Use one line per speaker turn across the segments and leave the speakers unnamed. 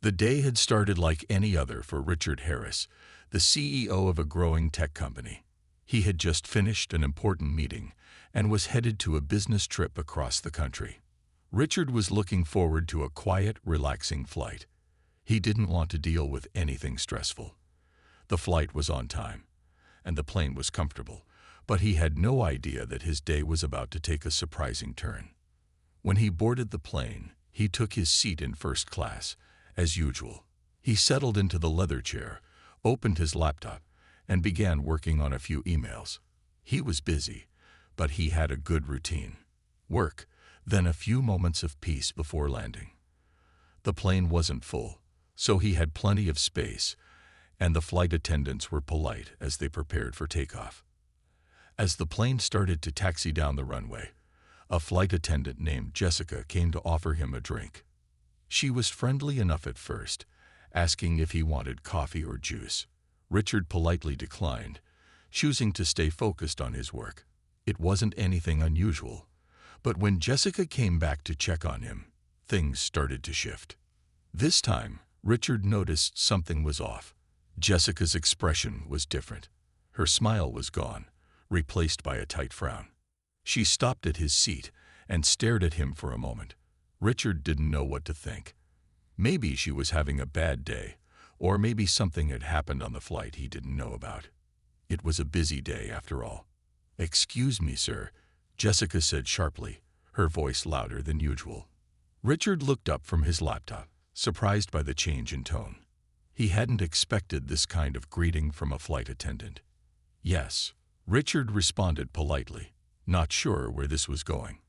The day had started like any other for Richard Harris, the CEO of a growing tech company. He had just finished an important meeting and was headed to a business trip across the country. Richard was looking forward to a quiet, relaxing flight. He didn't want to deal with anything stressful. The flight was on time, and the plane was comfortable, but he had no idea that his day was about to take a surprising turn. When he boarded the plane, he took his seat in first class. As usual, he settled into the leather chair, opened his laptop, and began working on a few emails. He was busy, but he had a good routine. Work, then a few moments of peace before landing. The plane wasn't full, so he had plenty of space, and the flight attendants were polite as they prepared for takeoff. As the plane started to taxi down the runway, a flight attendant named Jessica came to offer him a drink. She was friendly enough at first, asking if he wanted coffee or juice. Richard politely declined, choosing to stay focused on his work. It wasn't anything unusual, but when Jessica came back to check on him, things started to shift. This time, Richard noticed something was off. Jessica's expression was different. Her smile was gone, replaced by a tight frown. She stopped at his seat and stared at him for a moment. Richard didn't know what to think. Maybe she was having a bad day, or maybe something had happened on the flight he didn't know about. It was a busy day after all. "Excuse me, sir," Jessica said sharply, her voice louder than usual. Richard looked up from his laptop, surprised by the change in tone. He hadn't expected this kind of greeting from a flight attendant. "Yes," Richard responded politely, not sure where this was going.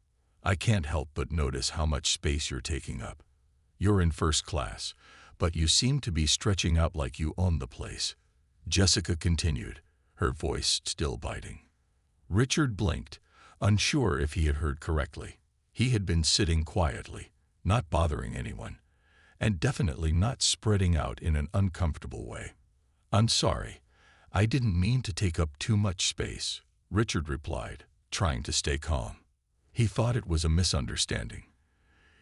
"I can't help but notice how much space you're taking up. You're in first class, but you seem to be stretching out like you own the place," Jessica continued, her voice still biting. Richard blinked, unsure if he had heard correctly. He had been sitting quietly, not bothering anyone, and definitely not spreading out in an uncomfortable way. "I'm sorry, I didn't mean to take up too much space," Richard replied, trying to stay calm. He thought it was a misunderstanding.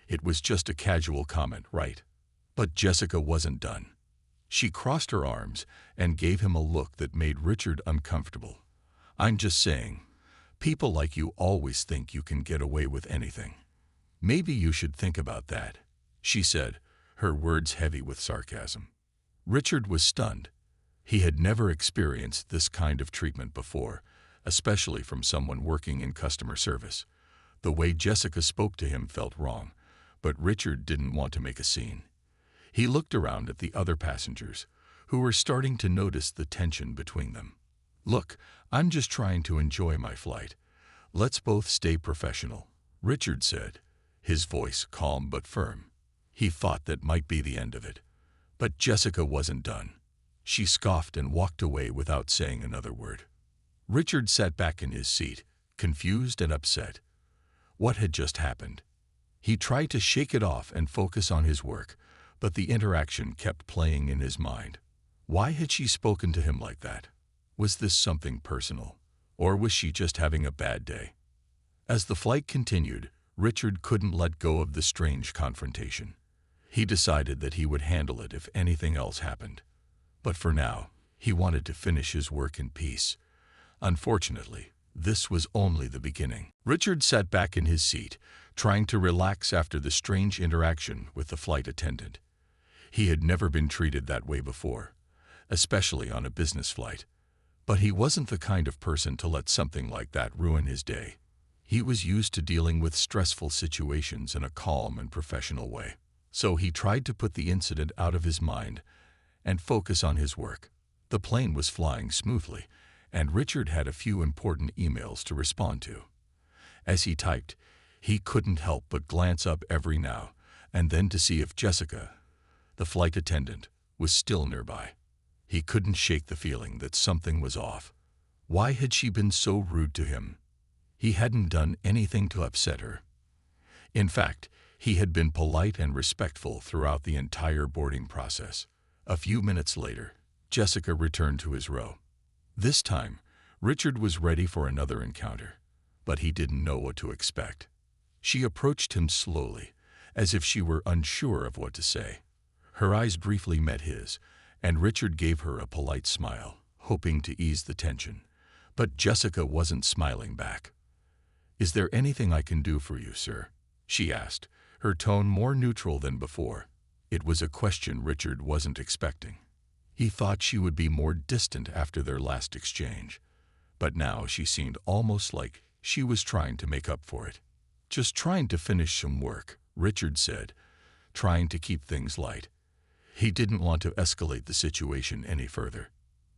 It was just a casual comment, right? But Jessica wasn't done. She crossed her arms and gave him a look that made Richard uncomfortable. "I'm just saying, people like you always think you can get away with anything. Maybe you should think about that," she said, her words heavy with sarcasm. Richard was stunned. He had never experienced this kind of treatment before, especially from someone working in customer service. The way Jessica spoke to him felt wrong, but Richard didn't want to make a scene. He looked around at the other passengers, who were starting to notice the tension between them. "Look, I'm just trying to enjoy my flight. Let's both stay professional," Richard said, his voice calm but firm. He thought that might be the end of it. But Jessica wasn't done. She scoffed and walked away without saying another word. Richard sat back in his seat, confused and upset. What had just happened? He tried to shake it off and focus on his work, but the interaction kept playing in his mind. Why had she spoken to him like that? Was this something personal, or was she just having a bad day? As the flight continued, Richard couldn't let go of the strange confrontation. He decided that he would handle it if anything else happened. But for now, he wanted to finish his work in peace. Unfortunately, this was only the beginning. Richard sat back in his seat, trying to relax after the strange interaction with the flight attendant. He had never been treated that way before, especially on a business flight. But he wasn't the kind of person to let something like that ruin his day. He was used to dealing with stressful situations in a calm and professional way. So he tried to put the incident out of his mind and focus on his work. The plane was flying smoothly, and Richard had a few important emails to respond to. As he typed, he couldn't help but glance up every now and then to see if Jessica, the flight attendant, was still nearby. He couldn't shake the feeling that something was off. Why had she been so rude to him? He hadn't done anything to upset her. In fact, he had been polite and respectful throughout the entire boarding process. A few minutes later, Jessica returned to his row. This time, Richard was ready for another encounter, but he didn't know what to expect. She approached him slowly, as if she were unsure of what to say. Her eyes briefly met his, and Richard gave her a polite smile, hoping to ease the tension. But Jessica wasn't smiling back. "Is there anything I can do for you, sir?" she asked, her tone more neutral than before. It was a question Richard wasn't expecting. He thought she would be more distant after their last exchange, but now she seemed almost like she was trying to make up for it. "Just trying to finish some work," Richard said, trying to keep things light. He didn't want to escalate the situation any further.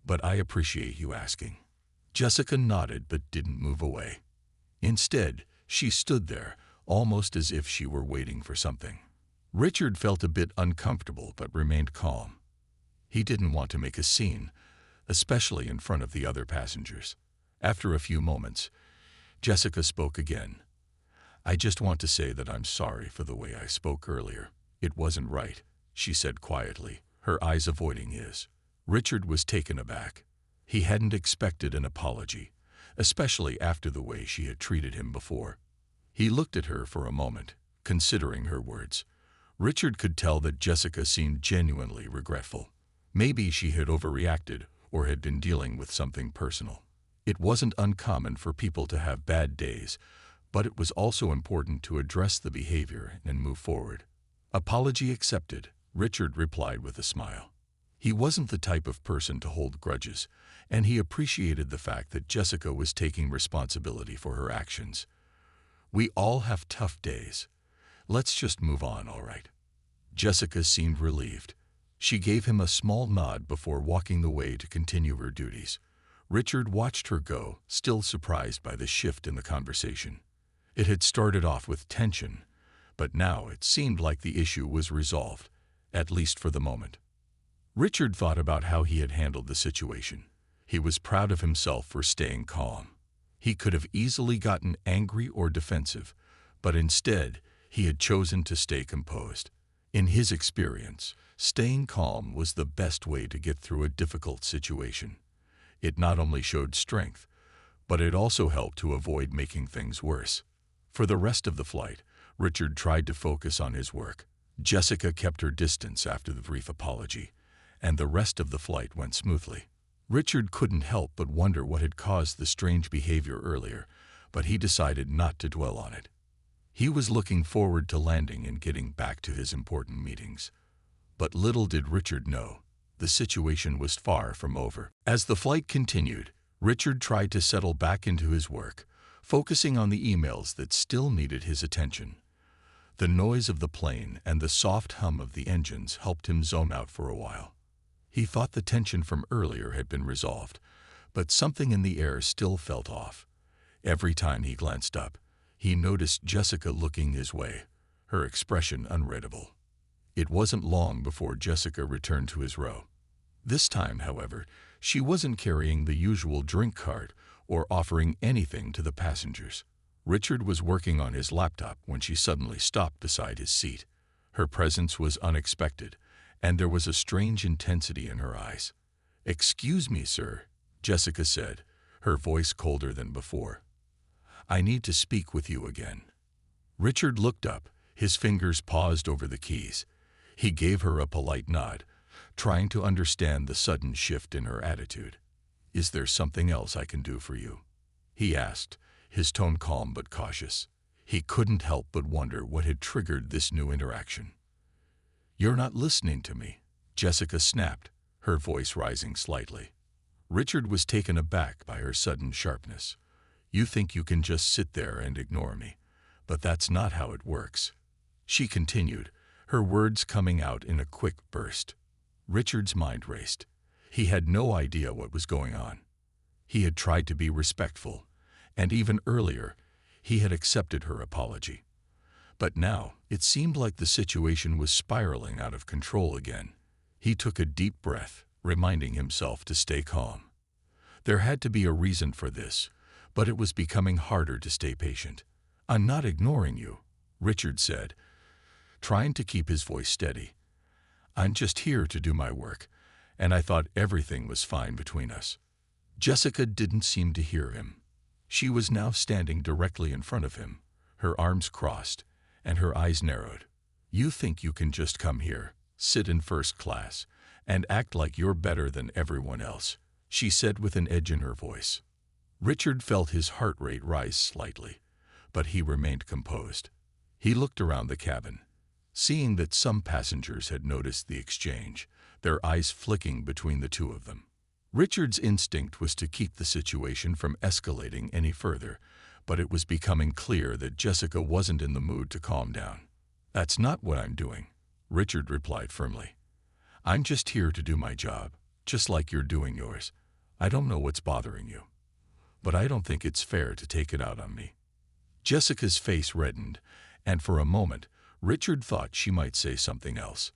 "But I appreciate you asking." Jessica nodded but didn't move away. Instead, she stood there, almost as if she were waiting for something. Richard felt a bit uncomfortable but remained calm. He didn't want to make a scene, especially in front of the other passengers. After a few moments, Jessica spoke again. "I just want to say that I'm sorry for the way I spoke earlier. It wasn't right," she said quietly, her eyes avoiding his. Richard was taken aback. He hadn't expected an apology, especially after the way she had treated him before. He looked at her for a moment, considering her words. Richard could tell that Jessica seemed genuinely regretful. Maybe she had overreacted or had been dealing with something personal. It wasn't uncommon for people to have bad days, but it was also important to address the behavior and move forward. "Apology accepted," Richard replied with a smile. He wasn't the type of person to hold grudges, and he appreciated the fact that Jessica was taking responsibility for her actions. "We all have tough days. Let's just move on, all right?" Jessica seemed relieved. She gave him a small nod before walking the way to continue her duties. Richard watched her go, still surprised by the shift in the conversation. It had started off with tension, but now it seemed like the issue was resolved, at least for the moment. Richard thought about how he had handled the situation. He was proud of himself for staying calm. He could have easily gotten angry or defensive, but instead, he had chosen to stay composed. In his experience, staying calm was the best way to get through a difficult situation. It not only showed strength, but it also helped to avoid making things worse. For the rest of the flight, Richard tried to focus on his work. Jessica kept her distance after the brief apology, and the rest of the flight went smoothly. Richard couldn't help but wonder what had caused the strange behavior earlier, but he decided not to dwell on it. He was looking forward to landing and getting back to his important meetings. But little did Richard know, the situation was far from over. As the flight continued, Richard tried to settle back into his work, focusing on the emails that still needed his attention. The noise of the plane and the soft hum of the engines helped him zone out for a while. He thought the tension from earlier had been resolved, but something in the air still felt off. Every time he glanced up, he noticed Jessica looking his way, her expression unreadable. It wasn't long before Jessica returned to his row. This time, however, she wasn't carrying the usual drink cart or offering anything to the passengers. Richard was working on his laptop when she suddenly stopped beside his seat. Her presence was unexpected, and there was a strange intensity in her eyes. "Excuse me, sir," Jessica said, her voice colder than before. "I need to speak with you again." Richard looked up, his fingers paused over the keys. He gave her a polite nod, trying to understand the sudden shift in her attitude. "Is there something else I can do for you?" he asked, his tone calm but cautious. He couldn't help but wonder what had triggered this new interaction. "You're not listening to me," Jessica snapped, her voice rising slightly. Richard was taken aback by her sudden sharpness. "You think you can just sit there and ignore me, but that's not how it works," she continued, her words coming out in a quick burst. Richard's mind raced. He had no idea what was going on. He had tried to be respectful, and even earlier, he had accepted her apology. But now, it seemed like the situation was spiraling out of control again. He took a deep breath, reminding himself to stay calm. There had to be a reason for this, but it was becoming harder to stay patient. "I'm not ignoring you," Richard said, trying to keep his voice steady. "I'm just here to do my work, and I thought everything was fine between us." Jessica didn't seem to hear him. She was now standing directly in front of him, her arms crossed, and her eyes narrowed. "You think you can just come here, sit in first class, and act like you're better than everyone else," she said with an edge in her voice. Richard felt his heart rate rise slightly, but he remained composed. He looked around the cabin, seeing that some passengers had noticed the exchange, their eyes flicking between the two of them. Richard's instinct was to keep the situation from escalating any further, but it was becoming clear that Jessica wasn't in the mood to calm down. "That's not what I'm doing," Richard replied firmly. "I'm just here to do my job, just like you're doing yours. I don't know what's bothering you, but I don't think it's fair to take it out on me." Jessica's face reddened, and for a moment, Richard thought she might say something else.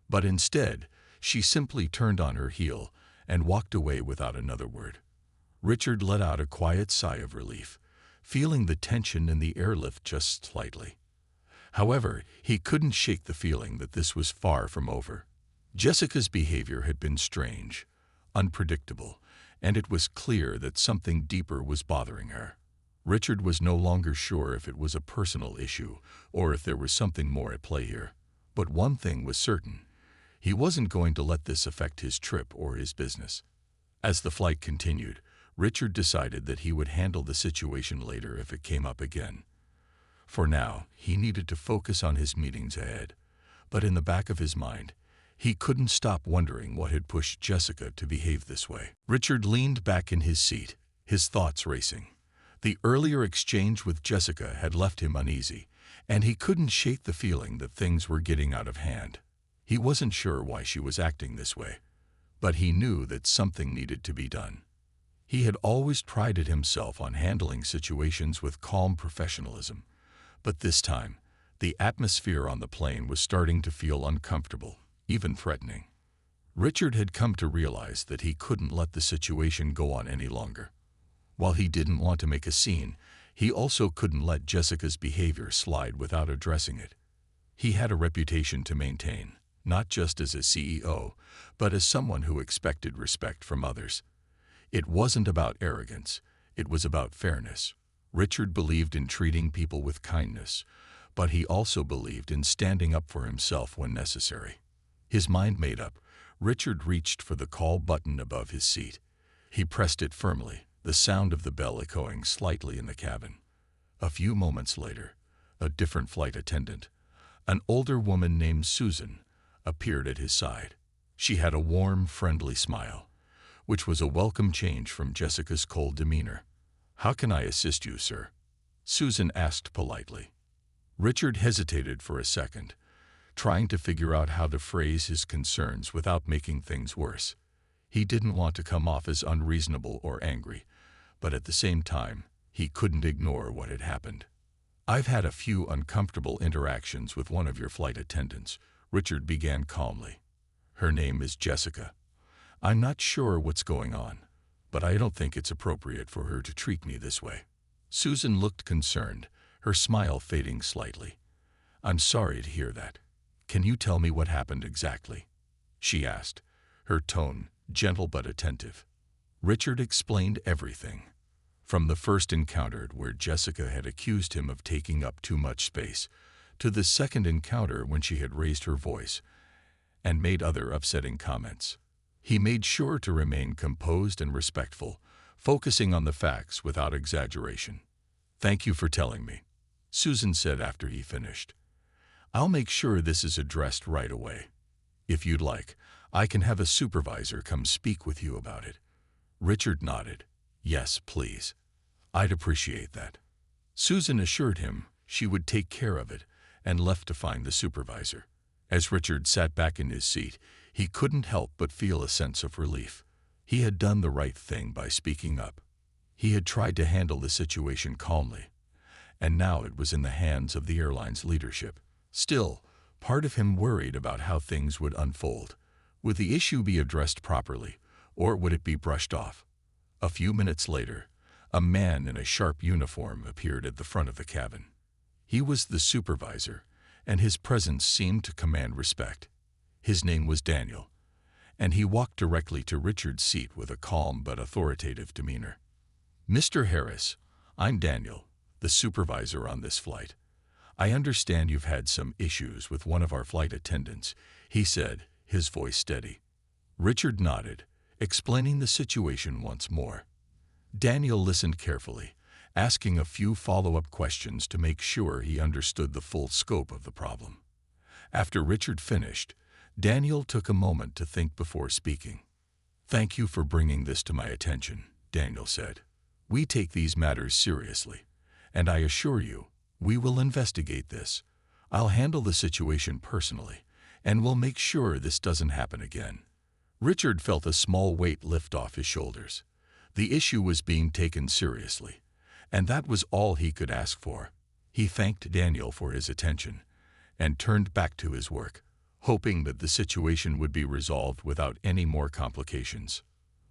But instead, she simply turned on her heel and walked away without another word. Richard let out a quiet sigh of relief, feeling the tension in the airlift just slightly. However, he couldn't shake the feeling that this was far from over. Jessica's behavior had been strange, unpredictable, and it was clear that something deeper was bothering her. Richard was no longer sure if it was a personal issue or if there was something more at play here. But one thing was certain: he wasn't going to let this affect his trip or his business. As the flight continued, Richard decided that he would handle the situation later if it came up again. For now, he needed to focus on his meetings ahead. But in the back of his mind, he couldn't stop wondering what had pushed Jessica to behave this way. Richard leaned back in his seat, his thoughts racing. The earlier exchange with Jessica had left him uneasy, and he couldn't shake the feeling that things were getting out of hand. He wasn't sure why she was acting this way, but he knew that something needed to be done. He had always prided himself on handling situations with calm professionalism, but this time, the atmosphere on the plane was starting to feel uncomfortable, even threatening. Richard had come to realize that he couldn't let the situation go on any longer. While he didn't want to make a scene, he also couldn't let Jessica's behavior slide without addressing it. He had a reputation to maintain, not just as a CEO, but as someone who expected respect from others. It wasn't about arrogance, it was about fairness. Richard believed in treating people with kindness, but he also believed in standing up for himself when necessary. His mind made up, Richard reached for the call button above his seat. He pressed it firmly, the sound of the bell echoing slightly in the cabin. A few moments later, a different flight attendant, an older woman named Susan, appeared at his side. She had a warm, friendly smile, which was a welcome change from Jessica's cold demeanor. "How can I assist you, sir?" Susan asked politely. Richard hesitated for a second, trying to figure out how to phrase his concerns without making things worse. He didn't want to come off as unreasonable or angry, but at the same time, he couldn't ignore what had happened. "I've had a few uncomfortable interactions with one of your flight attendants," Richard began calmly. "Her name is Jessica. I'm not sure what's going on, but I don't think it's appropriate for her to treat me this way." Susan looked concerned, her smile fading slightly. "I'm sorry to hear that. Can you tell me what happened exactly?" she asked, her tone gentle but attentive. Richard explained everything, from the first encounter where Jessica had accused him of taking up too much space, to the second encounter when she had raised her voice and made other upsetting comments. He made sure to remain composed and respectful, focusing on the facts without exaggeration. "Thank you for telling me," Susan said after he finished. "I'll make sure this is addressed right away. If you'd like, I can have a supervisor come speak with you about it." Richard nodded. "Yes, please. I'd appreciate that." Susan assured him she would take care of it and left to find the supervisor. As Richard sat back in his seat, he couldn't help but feel a sense of relief. He had done the right thing by speaking up. He had tried to handle the situation calmly, and now it was in the hands of the airline's leadership. Still, part of him worried about how things would unfold. Would the issue be addressed properly, or would it be brushed off? A few minutes later, a man in a sharp uniform appeared at the front of the cabin. He was the supervisor, and his presence seemed to command respect. His name was Daniel, and he walked directly to Richard's seat with a calm but authoritative demeanor. "Mr. Harris, I'm Daniel, the supervisor on this flight. I understand you've had some issues with one of our flight attendants, he said, his voice steady. Richard nodded, explaining the situation once more. Daniel listened carefully, asking a few follow-up questions to make sure he understood the full scope of the problem. After Richard finished, Daniel took a moment to think before speaking. "Thank you for bringing this to my attention," Daniel said. "We take these matters seriously, and I assure you, we will investigate this. I'll handle the situation personally, and we'll make sure this doesn't happen again." Richard felt a small weight lift off his shoulders. The issue was being taken seriously, and that was all he could ask for. He thanked Daniel for his attention and turned back to his work, hoping that the situation would be resolved without any more complications.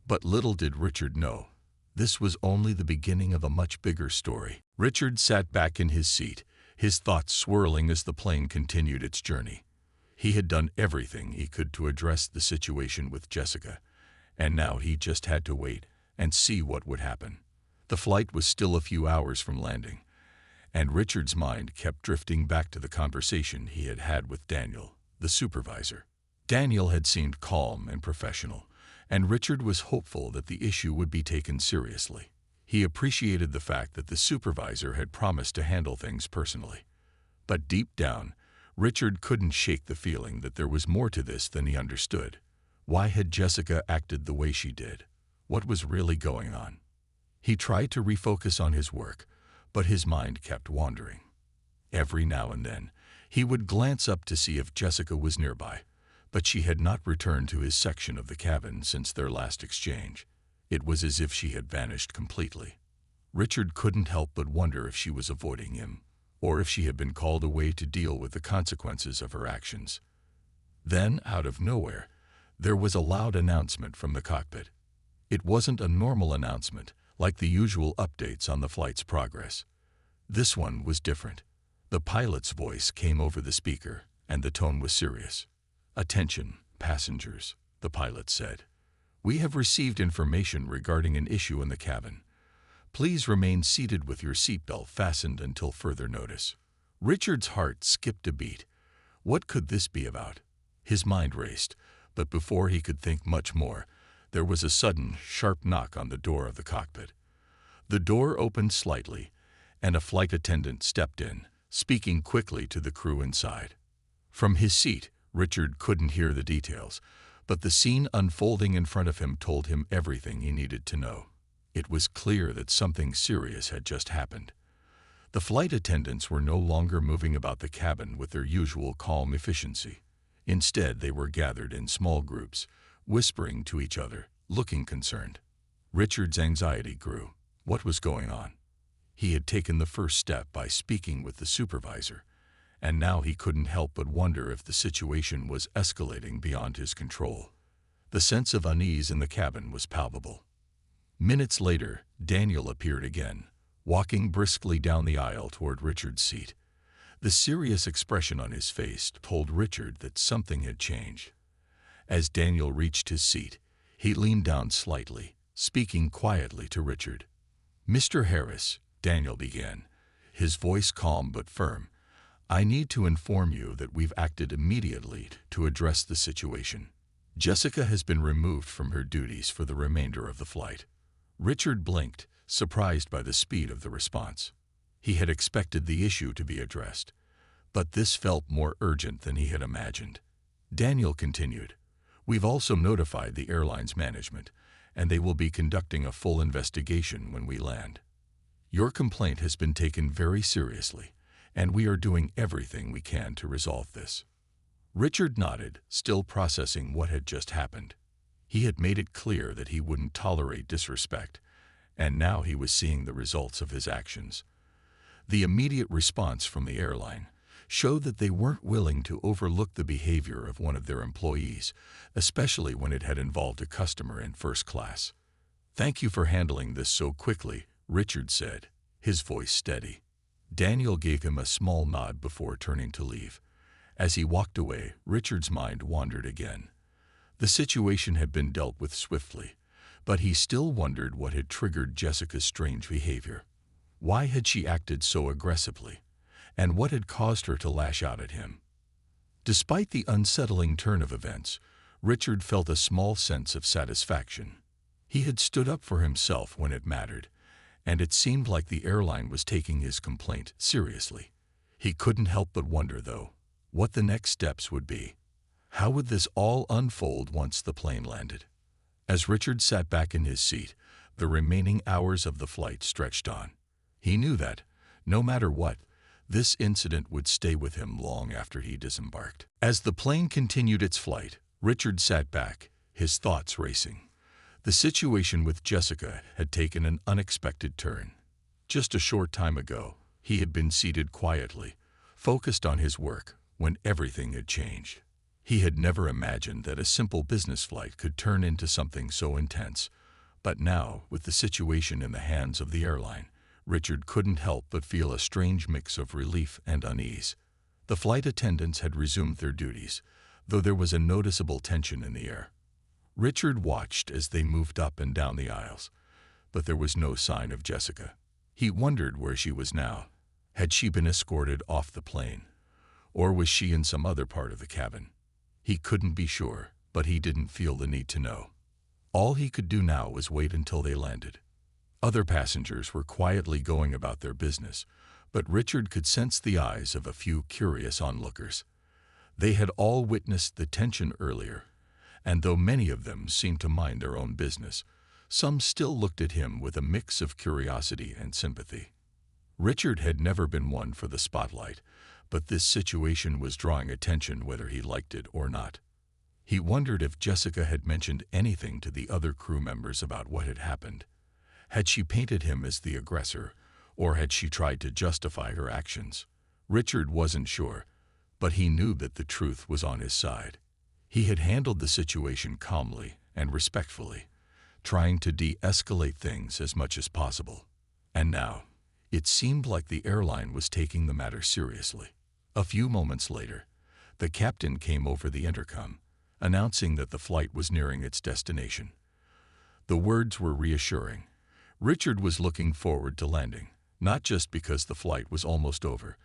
But little did Richard know, this was only the beginning of a much bigger story. Richard sat back in his seat, his thoughts swirling as the plane continued its journey. He had done everything he could to address the situation with Jessica, and now he just had to wait and see what would happen. The flight was still a few hours from landing, and Richard's mind kept drifting back to the conversation he had had with Daniel, the supervisor. Daniel had seemed calm and professional, and Richard was hopeful that the issue would be taken seriously. He appreciated the fact that the supervisor had promised to handle things personally. But deep down, Richard couldn't shake the feeling that there was more to this than he understood. Why had Jessica acted the way she did? What was really going on? He tried to refocus on his work, but his mind kept wandering. Every now and then, he would glance up to see if Jessica was nearby, but she had not returned to his section of the cabin since their last exchange. It was as if she had vanished completely. Richard couldn't help but wonder if she was avoiding him, or if she had been called away to deal with the consequences of her actions. Then, out of nowhere, there was a loud announcement from the cockpit. It wasn't a normal announcement, like the usual updates on the flight's progress. This one was different. The pilot's voice came over the speaker, and the tone was serious. "Attention, passengers," the pilot said. "We have received information regarding an issue in the cabin. Please remain seated with your seatbelt fastened until further notice." Richard's heart skipped a beat. What could this be about? His mind raced, but before he could think much more, there was a sudden, sharp knock on the door of the cockpit. The door opened slightly, and a flight attendant stepped in, speaking quickly to the crew inside. From his seat, Richard couldn't hear the details, but the scene unfolding in front of him told him everything he needed to know. It was clear that something serious had just happened. The flight attendants were no longer moving about the cabin with their usual calm efficiency. Instead, they were gathered in small groups, whispering to each other, looking concerned. Richard's anxiety grew. What was going on? He had taken the first step by speaking with the supervisor, and now he couldn't help but wonder if the situation was escalating beyond his control. The sense of unease in the cabin was palpable. Minutes later, Daniel appeared again, walking briskly down the aisle toward Richard's seat. The serious expression on his face told Richard that something had changed. As Daniel reached his seat, he leaned down slightly, speaking quietly to Richard. "Mr. Harris," Daniel began, his voice calm but firm, "I need to inform you that we've acted immediately to address the situation. Jessica has been removed from her duties for the remainder of the flight." Richard blinked, surprised by the speed of the response. He had expected the issue to be addressed, but this felt more urgent than he had imagined. Daniel continued, "We've also notified the airline's management, and they will be conducting a full investigation when we land. Your complaint has been taken very seriously, and we are doing everything we can to resolve this." Richard nodded, still processing what had just happened. He had made it clear that he wouldn't tolerate disrespect, and now he was seeing the results of his actions. The immediate response from the airline showed that they weren't willing to overlook the behavior of one of their employees, especially when it had involved a customer in first class. "Thank you for handling this so quickly," Richard said, his voice steady. Daniel gave him a small nod before turning to leave. As he walked away, Richard's mind wandered again. The situation had been dealt with swiftly, but he still wondered what had triggered Jessica's strange behavior. Why had she acted so aggressively? and what had caused her to lash out at him. Despite the unsettling turn of events, Richard felt a small sense of satisfaction. He had stood up for himself when it mattered, and it seemed like the airline was taking his complaint seriously. He couldn't help but wonder, though, what the next steps would be. How would this all unfold once the plane landed? As Richard sat back in his seat, the remaining hours of the flight stretched on. He knew that, no matter what, this incident would stay with him long after he disembarked. As the plane continued its flight, Richard sat back, his thoughts racing. The situation with Jessica had taken an unexpected turn. Just a short time ago, he had been seated quietly, focused on his work, when everything had changed. He had never imagined that a simple business flight could turn into something so intense. But now, with the situation in the hands of the airline, Richard couldn't help but feel a strange mix of relief and unease. The flight attendants had resumed their duties, though there was a noticeable tension in the air. Richard watched as they moved up and down the aisles, but there was no sign of Jessica. He wondered where she was now. Had she been escorted off the plane, or was she in some other part of the cabin? He couldn't be sure, but he didn't feel the need to know. All he could do now was wait until they landed. Other passengers were quietly going about their business, but Richard could sense the eyes of a few curious onlookers. They had all witnessed the tension earlier, and though many of them seemed to mind their own business, some still looked at him with a mix of curiosity and sympathy. Richard had never been one for the spotlight, but this situation was drawing attention whether he liked it or not. He wondered if Jessica had mentioned anything to the other crew members about what had happened. Had she painted him as the aggressor, or had she tried to justify her actions? Richard wasn't sure, but he knew that the truth was on his side. He had handled the situation calmly and respectfully, trying to de-escalate things as much as possible. And now, it seemed like the airline was taking the matter seriously. A few moments later, the captain came over the intercom, announcing that the flight was nearing its destination. The words were reassuring. Richard was looking forward to landing, not just because the flight was almost over,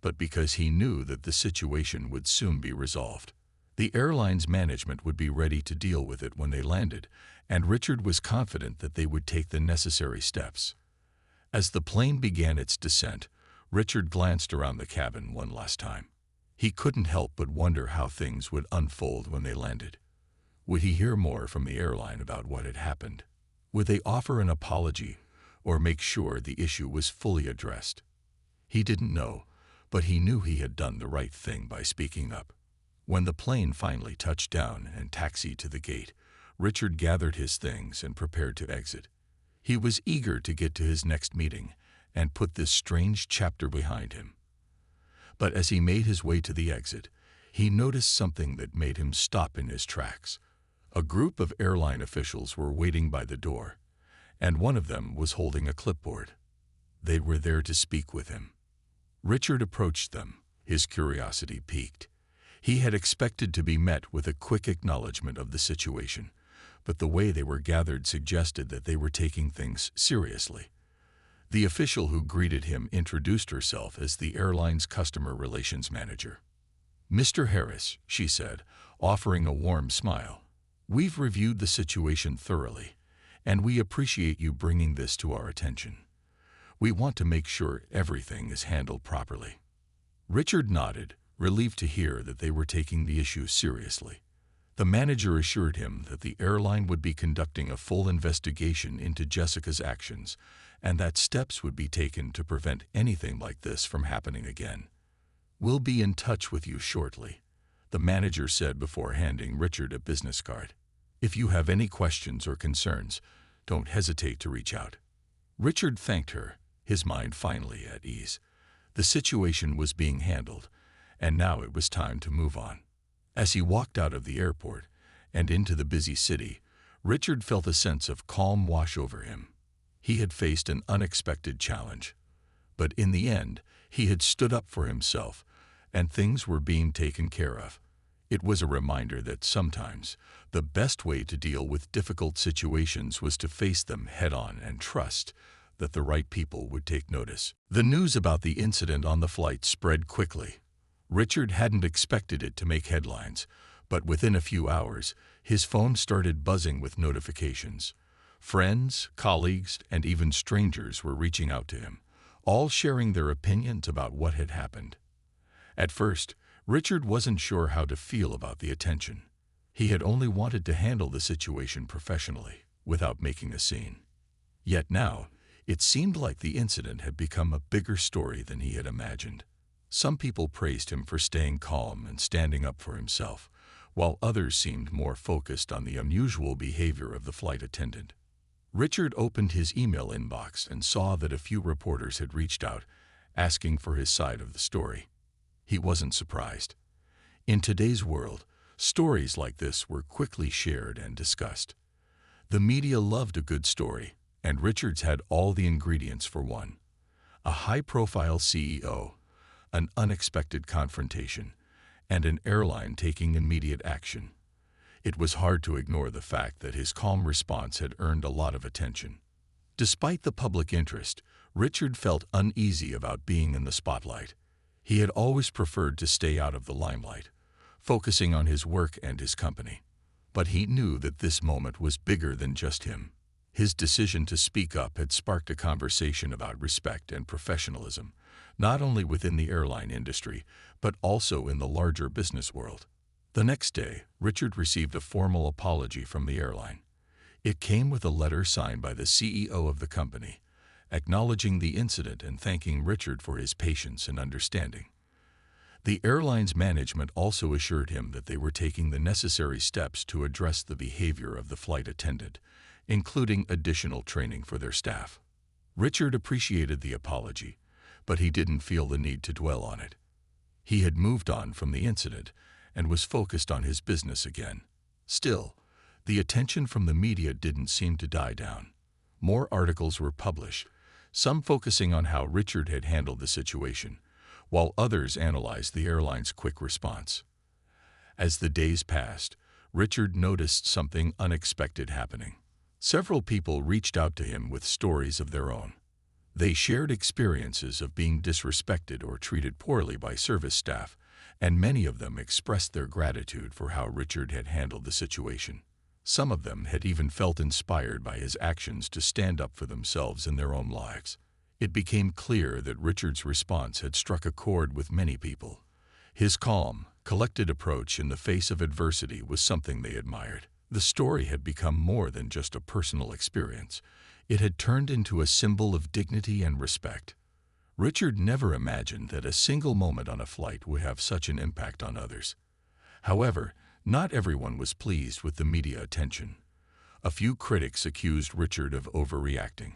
but because he knew that the situation would soon be resolved. The airline's management would be ready to deal with it when they landed, and Richard was confident that they would take the necessary steps. As the plane began its descent, Richard glanced around the cabin one last time. He couldn't help but wonder how things would unfold when they landed. Would he hear more from the airline about what had happened? Would they offer an apology or make sure the issue was fully addressed? He didn't know, but he knew he had done the right thing by speaking up. When the plane finally touched down and taxied to the gate, Richard gathered his things and prepared to exit. He was eager to get to his next meeting and put this strange chapter behind him. But as he made his way to the exit, he noticed something that made him stop in his tracks. A group of airline officials were waiting by the door, and one of them was holding a clipboard. They were there to speak with him. Richard approached them, his curiosity piqued. He had expected to be met with a quick acknowledgement of the situation, but the way they were gathered suggested that they were taking things seriously. The official who greeted him introduced herself as the airline's customer relations manager. "Mr. Harris," she said, offering a warm smile, "we've reviewed the situation thoroughly, and we appreciate you bringing this to our attention. We want to make sure everything is handled properly." Richard nodded, relieved to hear that they were taking the issue seriously. The manager assured him that the airline would be conducting a full investigation into Jessica's actions and that steps would be taken to prevent anything like this from happening again. "We'll be in touch with you shortly," the manager said before handing Richard a business card. "If you have any questions or concerns, don't hesitate to reach out." Richard thanked her, his mind finally at ease. The situation was being handled, and now it was time to move on. As he walked out of the airport and into the busy city, Richard felt a sense of calm wash over him. He had faced an unexpected challenge, but in the end, he had stood up for himself, and things were being taken care of. It was a reminder that sometimes the best way to deal with difficult situations was to face them head-on and trust that the right people would take notice. The news about the incident on the flight spread quickly. Richard hadn't expected it to make headlines, but within a few hours, his phone started buzzing with notifications. Friends, colleagues, and even strangers were reaching out to him, all sharing their opinions about what had happened. At first, Richard wasn't sure how to feel about the attention. He had only wanted to handle the situation professionally, without making a scene. Yet now, it seemed like the incident had become a bigger story than he had imagined. Some people praised him for staying calm and standing up for himself, while others seemed more focused on the unusual behavior of the flight attendant. Richard opened his email inbox and saw that a few reporters had reached out, asking for his side of the story. He wasn't surprised. In today's world, stories like this were quickly shared and discussed. The media loved a good story, and Richards had all the ingredients for one. A high-profile CEO, an unexpected confrontation, and an airline taking immediate action. It was hard to ignore the fact that his calm response had earned a lot of attention. Despite the public interest, Richard felt uneasy about being in the spotlight. He had always preferred to stay out of the limelight, focusing on his work and his company. But he knew that this moment was bigger than just him. His decision to speak up had sparked a conversation about respect and professionalism, not only within the airline industry, but also in the larger business world. The next day, Richard received a formal apology from the airline. It came with a letter signed by the CEO of the company, acknowledging the incident and thanking Richard for his patience and understanding. The airline's management also assured him that they were taking the necessary steps to address the behavior of the flight attendant, including additional training for their staff. Richard appreciated the apology, but he didn't feel the need to dwell on it. He had moved on from the incident and was focused on his business again. Still, the attention from the media didn't seem to die down. More articles were published, some focusing on how Richard had handled the situation, while others analyzed the airline's quick response. As the days passed, Richard noticed something unexpected happening. Several people reached out to him with stories of their own. They shared experiences of being disrespected or treated poorly by service staff, and many of them expressed their gratitude for how Richard had handled the situation. Some of them had even felt inspired by his actions to stand up for themselves in their own lives. It became clear that Richard's response had struck a chord with many people. His calm, collected approach in the face of adversity was something they admired. The story had become more than just a personal experience. It had turned into a symbol of dignity and respect. Richard never imagined that a single moment on a flight would have such an impact on others. However, not everyone was pleased with the media attention. A few critics accused Richard of overreacting,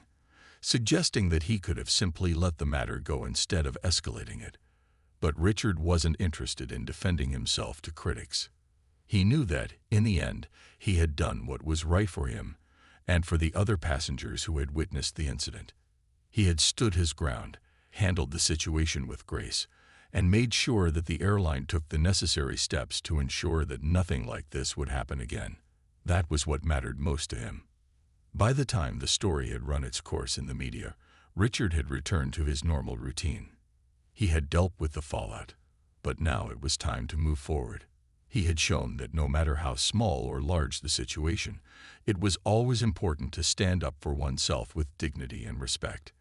suggesting that he could have simply let the matter go instead of escalating it. But Richard wasn't interested in defending himself to critics. He knew that, in the end, he had done what was right for him and for the other passengers who had witnessed the incident. He had stood his ground, handled the situation with grace, and made sure that the airline took the necessary steps to ensure that nothing like this would happen again. That was what mattered most to him. By the time the story had run its course in the media, Richard had returned to his normal routine. He had dealt with the fallout, but now it was time to move forward. He had shown that no matter how small or large the situation, it was always important to stand up for oneself with dignity and respect.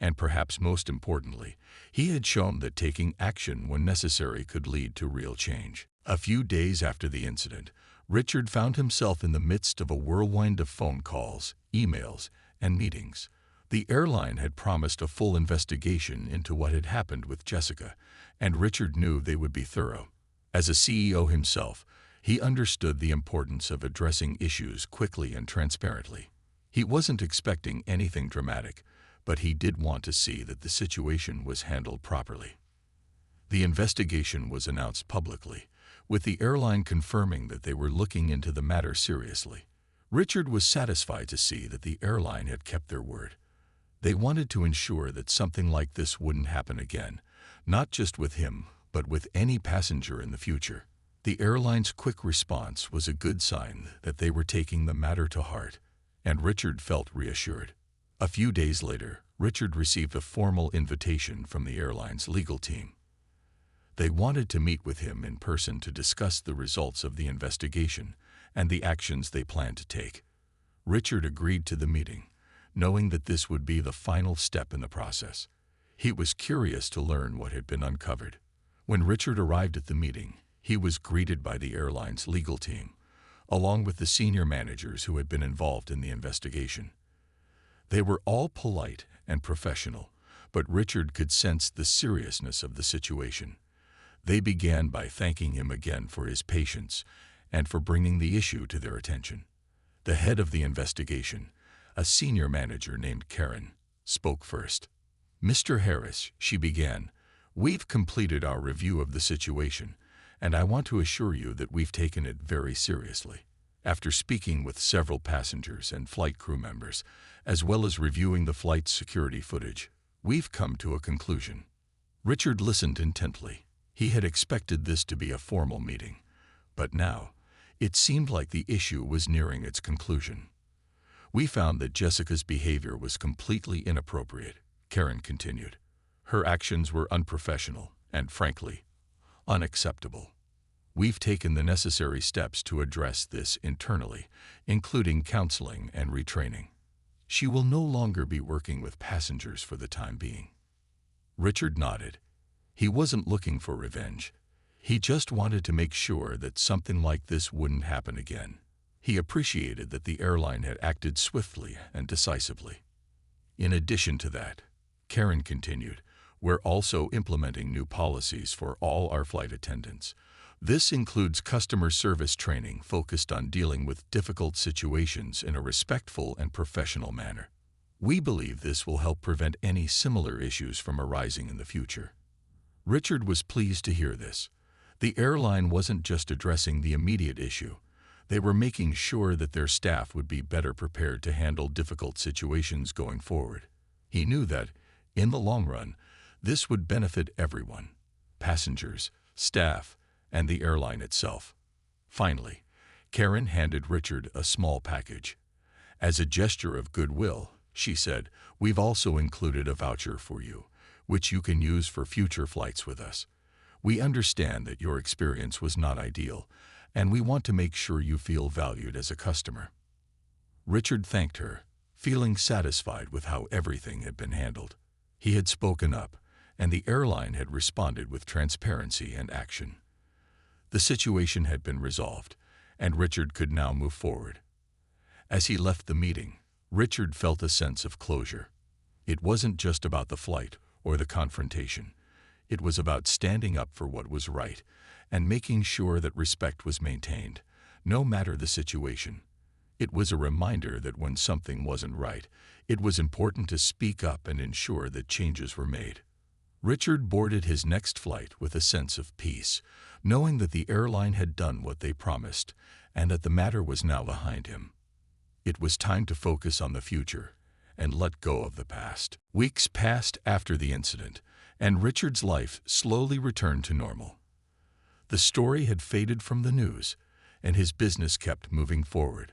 And perhaps most importantly, he had shown that taking action when necessary could lead to real change. A few days after the incident, Richard found himself in the midst of a whirlwind of phone calls, emails, and meetings. The airline had promised a full investigation into what had happened with Jessica, and Richard knew they would be thorough. As a CEO himself, he understood the importance of addressing issues quickly and transparently. He wasn't expecting anything dramatic, but he did want to see that the situation was handled properly. The investigation was announced publicly, with the airline confirming that they were looking into the matter seriously. Richard was satisfied to see that the airline had kept their word. They wanted to ensure that something like this wouldn't happen again, not just with him, but with any passenger in the future. The airline's quick response was a good sign that they were taking the matter to heart, and Richard felt reassured. A few days later, Richard received a formal invitation from the airline's legal team. They wanted to meet with him in person to discuss the results of the investigation and the actions they planned to take. Richard agreed to the meeting, knowing that this would be the final step in the process. He was curious to learn what had been uncovered. When Richard arrived at the meeting, he was greeted by the airline's legal team, along with the senior managers who had been involved in the investigation. They were all polite and professional, but Richard could sense the seriousness of the situation. They began by thanking him again for his patience and for bringing the issue to their attention. The head of the investigation, a senior manager named Karen, spoke first. "Mr. Harris," she began, "we've completed our review of the situation, and I want to assure you that we've taken it very seriously. After speaking with several passengers and flight crew members, as well as reviewing the flight's security footage, we've come to a conclusion." Richard listened intently. He had expected this to be a formal meeting, but now it seemed like the issue was nearing its conclusion. "We found that Jessica's behavior was completely inappropriate," Karen continued. "Her actions were unprofessional and, frankly, unacceptable. We've taken the necessary steps to address this internally, including counseling and retraining. She will no longer be working with passengers for the time being." Richard nodded. He wasn't looking for revenge. He just wanted to make sure that something like this wouldn't happen again. He appreciated that the airline had acted swiftly and decisively. "In addition to that," Karen continued, "we're also implementing new policies for all our flight attendants. This includes customer service training focused on dealing with difficult situations in a respectful and professional manner. We believe this will help prevent any similar issues from arising in the future." Richard was pleased to hear this. The airline wasn't just addressing the immediate issue. They were making sure that their staff would be better prepared to handle difficult situations going forward. He knew that, in the long run, this would benefit everyone: passengers, staff, and the airline itself. Finally, Karen handed Richard a small package. "As a gesture of goodwill," she said, "we've also included a voucher for you, which you can use for future flights with us. We understand that your experience was not ideal, and we want to make sure you feel valued as a customer." Richard thanked her, feeling satisfied with how everything had been handled. He had spoken up, and the airline had responded with transparency and action. The situation had been resolved, and Richard could now move forward. As he left the meeting, Richard felt a sense of closure. It wasn't just about the flight or the confrontation. It was about standing up for what was right and making sure that respect was maintained, no matter the situation. It was a reminder that when something wasn't right, it was important to speak up and ensure that changes were made. Richard boarded his next flight with a sense of peace, knowing that the airline had done what they promised and that the matter was now behind him. It was time to focus on the future and let go of the past. Weeks passed after the incident, and Richard's life slowly returned to normal. The story had faded from the news, and his business kept moving forward.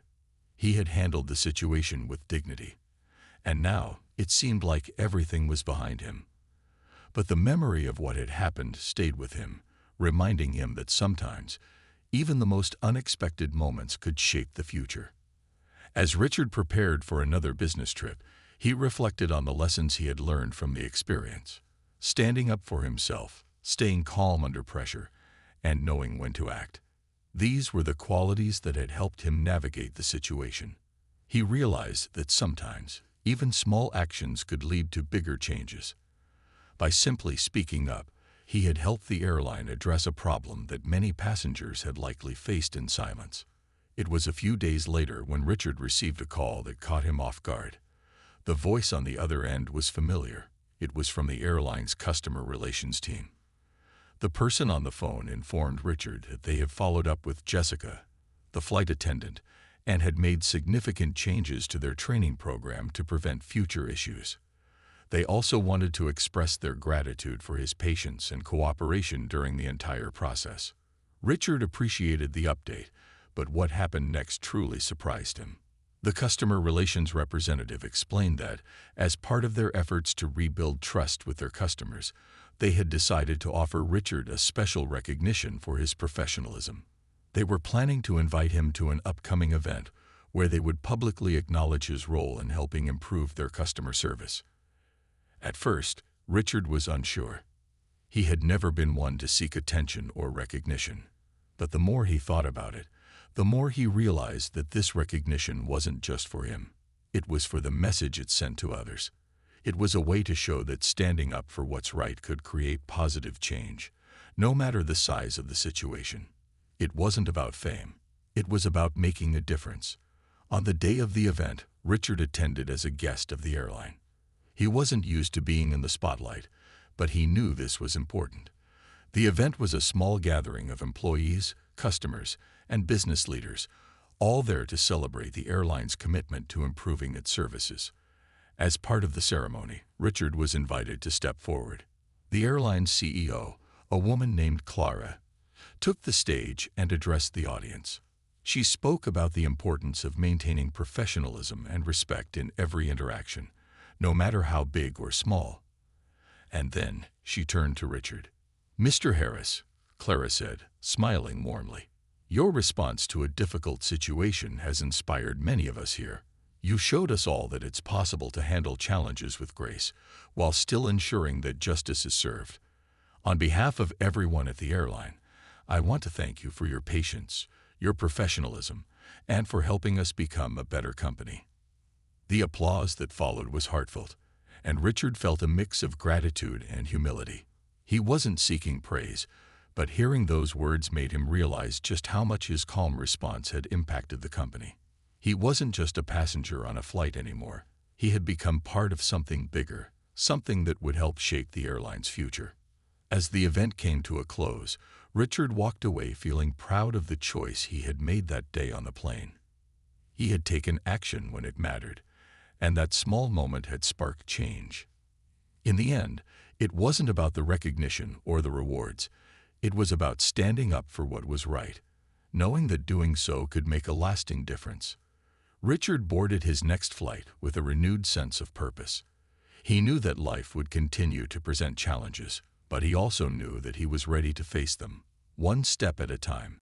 He had handled the situation with dignity, and now it seemed like everything was behind him. But the memory of what had happened stayed with him, reminding him that sometimes even the most unexpected moments could shape the future. As Richard prepared for another business trip, he reflected on the lessons he had learned from the experience: standing up for himself, staying calm under pressure, and knowing when to act. These were the qualities that had helped him navigate the situation. He realized that sometimes even small actions could lead to bigger changes. By simply speaking up, he had helped the airline address a problem that many passengers had likely faced in silence. It was a few days later when Richard received a call that caught him off guard. The voice on the other end was familiar. It was from the airline's customer relations team. The person on the phone informed Richard that they had followed up with Jessica, the flight attendant, and had made significant changes to their training program to prevent future issues. They also wanted to express their gratitude for his patience and cooperation during the entire process. Richard appreciated the update, but what happened next truly surprised him. The customer relations representative explained that, as part of their efforts to rebuild trust with their customers, they had decided to offer Richard a special recognition for his professionalism. They were planning to invite him to an upcoming event where they would publicly acknowledge his role in helping improve their customer service. At first, Richard was unsure. He had never been one to seek attention or recognition. But the more he thought about it, the more he realized that this recognition wasn't just for him. It was for the message it sent to others. It was a way to show that standing up for what's right could create positive change, no matter the size of the situation. It wasn't about fame. It was about making a difference. On the day of the event, Richard attended as a guest of the airline. He wasn't used to being in the spotlight, but he knew this was important. The event was a small gathering of employees, customers, and business leaders, all there to celebrate the airline's commitment to improving its services. As part of the ceremony, Richard was invited to step forward. The airline's CEO, a woman named Clara, took the stage and addressed the audience. She spoke about the importance of maintaining professionalism and respect in every interaction, no matter how big or small. And then she turned to Richard. "Mr. Harris," Clara said, smiling warmly, "your response to a difficult situation has inspired many of us here. You showed us all that it's possible to handle challenges with grace, while still ensuring that justice is served. On behalf of everyone at the airline, I want to thank you for your patience, your professionalism, and for helping us become a better company." The applause that followed was heartfelt, and Richard felt a mix of gratitude and humility. He wasn't seeking praise, but hearing those words made him realize just how much his calm response had impacted the company. He wasn't just a passenger on a flight anymore. He had become part of something bigger, something that would help shape the airline's future. As the event came to a close, Richard walked away feeling proud of the choice he had made that day on the plane. He had taken action when it mattered, and that small moment had sparked change. In the end, it wasn't about the recognition or the rewards. It was about standing up for what was right, knowing that doing so could make a lasting difference. Richard boarded his next flight with a renewed sense of purpose. He knew that life would continue to present challenges, but he also knew that he was ready to face them, one step at a time.